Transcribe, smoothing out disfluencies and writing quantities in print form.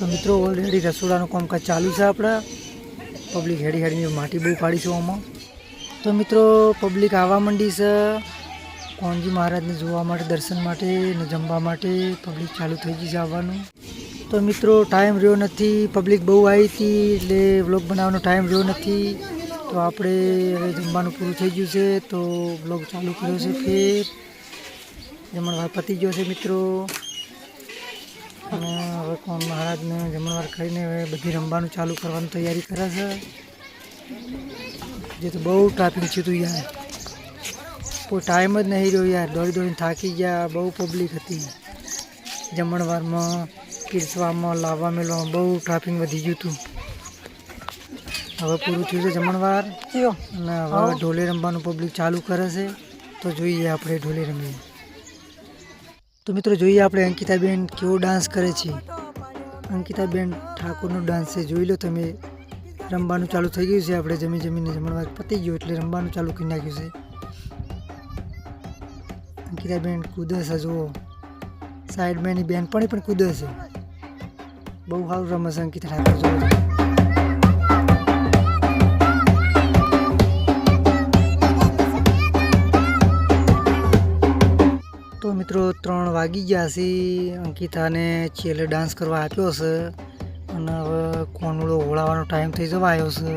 તો મિત્રો ઓલરેડી રસોડાનું કામકાજ ચાલુ છે આપણા પબ્લિક હેડી હેડીને માટી બહુ કાઢી છે આમાં તો મિત્રો પબ્લિક આવવા માંડી છે કોણજી મહારાજને જોવા માટે દર્શન માટે ને જમવા માટે પબ્લિક ચાલુ થઈ ગઈ છે આવવાનું તો મિત્રો ટાઈમ રહ્યો નથી પબ્લિક બહુ આવી હતી એટલે વ્લોગ બનાવવાનો ટાઈમ રહ્યો નથી તો આપણે હવે જમવાનું પૂરું થઈ ગયું છે તો વ્લોગ ચાલુ કર્યો છે ફેર જમણવાર પતી ગયો છે મિત્રો અને હવે કોણ મહારાજને જમણવાર કરીને હવે બધી રમવાનું ચાલુ કરવાની તૈયારી કરે છે જે તો બહુ ટ્રાફિક છે તું યાર કોઈ ટાઈમ જ નહીં રહ્યો યાર દોડી દોડીને થાકી ગયા બહુ પબ્લિક હતી જમણવારમાં પીરસવામાં લાવવા મેળવામાં બહુ ટ્રાફિક વધી ગયું હતું હવે પૂરું થયું છે જમણવાર અને હવે ઢોલે રમવાનું પબ્લિક ચાલુ કરે છે તો જોઈએ આપણે ઢોલે રમીએ તો મિત્રો જોઈએ આપણે અંકિતાબેન કેવો ડાન્સ કરે છે અંકિતાબેન ઠાકોરનો ડાન્સ છે જોઈ લો તમે રમવાનું ચાલુ થઈ ગયું છે આપણે જમીને જમણવાર પતી ગયું એટલે રમવાનું ચાલુ કરી નાખ્યું છે અંકિતાબેન કૂદે છે જુઓ સાઈડમાં એની બેનપણી પણ કૂદે છે બહુ સારું રમે છે અંકિતા ઠાકોર જુઓ તો મિત્રો 3 વાગી ગયા છે અંકિતાને છેલ્લે ડાન્સ કરવા આપ્યો છે અને હવે કોનુડો ઓળાવવાનો ટાઈમ થઈ જવા આવ્યો છે